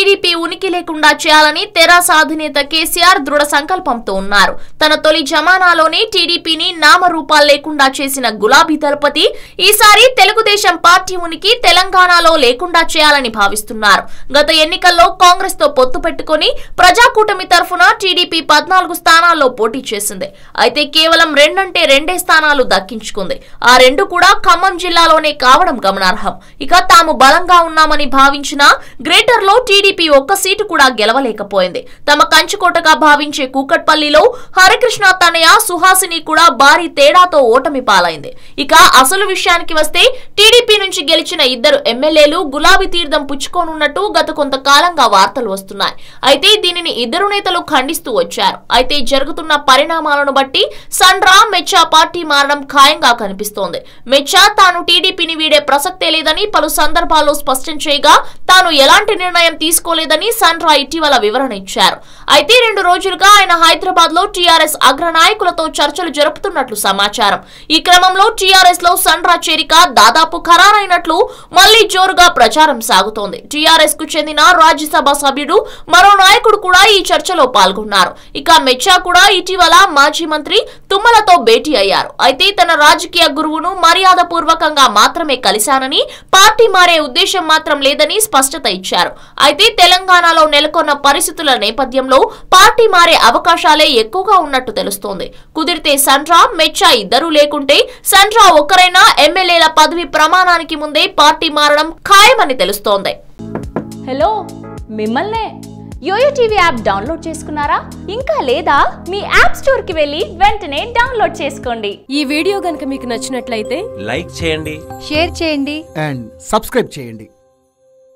TDP ఉనికి లేకుండా చేయాలని తెరాస అధినేత కేసీఆర్ దృఢ సంకల్పంతో ఉన్నారు. తన తొలి జమానాలోనే టీడీపీని నామరూపాలు లేకుండా చేసిన గులాబీ దళపతి ఈసారి తెలుగుదేశం పార్టీ ఉనికి తెలంగాణలో లేకుండా చేయాలని భావిస్తున్నారు. గత ఎన్నికల్లో కాంగ్రెస్ తో పొత్తు పెట్టుకుని ప్రజాకూటమి తరఫున టీడీపీ 14 స్థానాల్లో పోటీ చేసింది. అయితే కేవలం 2 స్థానాలు దక్కించుకుంది. ఆ 2 కూడా ఖమ్మం జిల్లాలోనే కావడం గమనార్హం. ఇక తాము బలంగా ఉన్నామని భావించిన గ్రేటర్ లో టీడీపీ ఒక్క సీటు కూడా గెలవలేకపోయింది. తమ కంచుకోటగా భావించే కూకట్పల్లిలో హరికృష్ణ తనయ సుహాసిని కూడా భారీ తేడాతో ఓటమి పాలైంది. ఇక అసలు విషయానికి వస్తే టీడీపీ నుంచి గెలిచిన 2 ఎమ్మెల్యేలు గులాబీ తీర్థం పుచ్చుకోనున్నట్టు గత కొంతకాలంగా వార్తలు వస్తున్నాయి. అయితే దీనిని 2 నేతలు ఖండిస్తూ వచ్చారు. అయితే జరుగుతున్న పరిణామాలను బట్టి సండ్రా మెచ్చా పార్టీ మారడం ఖాయంగా కనిపిస్తోంది. మెచ్చా తాను టీడీపీని వీడే ప్రసక్తే లేదని పలు సందర్భాల్లో స్పష్టం చేయగా తాను ఎలాంటి నిర్ణయం తీసుకోలేదని సండ్రా ఇటీవల వివరణ ఇచ్చారు. అయితే 2 రోజులుగా ఆయన హైదరాబాద్ లో టీఆర్ఎస్ అగ్రనాయకులతో చర్చలు జరుపుతున్నట్లు సమాచారం. ఈ క్రమంలో టీఆర్ఎస్ లో సండ్రా చేరిక దాదాపు ఖరారైనట్లు మళ్లీ జోరుగా ప్రచారం సాగుతోంది. టీఆర్ఎస్ కు చెందిన రాజ్యసభ సభ్యుడు మరో నాయకుడు కూడా ఈ చర్చలో పాల్గొన్నారు. ఇక మెచ్చా కూడా ఇటీవల మాజీ మంత్రి తుమ్మలతో భేటీ అయ్యారు. అయితే తన రాజకీయ గురువును మర్యాద పూర్వకంగా మాత్రమే కలిశానని, పార్టీ మారే ఉద్దేశం మాత్రం లేదని స్పష్టత ఇచ్చారు. అయితే తెలంగాణలో నెలకొన్న పరిస్థితుల నేపథ్యంలో పార్టీ మారే అవకాశాలే ఎక్కువగా ఉన్నట్టు తెలుస్తోంది. కుదిరితే సండ్రా మెచ్చా ఇద్దరూ లేకుంటే సండ్రా ఒక్కరైనా ఎమ్మెల్యేల పదవి ప్రమాణానికి ముందే పార్టీ మారడం ఖాయమని తెలుస్తోంది. హలో, మిమ్మల్నే యోయో టీవీ యాప్ డౌన్లోడ్ చేసుకున్నారా? ఇంకా లేదా? మీ యాప్ స్టోర్ కి వెళ్ళి వెంటనే డౌన్లోడ్ చేసుకోండి. ఈ వీడియో గనుక మీకు నచ్చినట్లయితే లైక్ చేయండి, షేర్ చేయండి అండ్ సబ్స్క్రైబ్ చేయండి.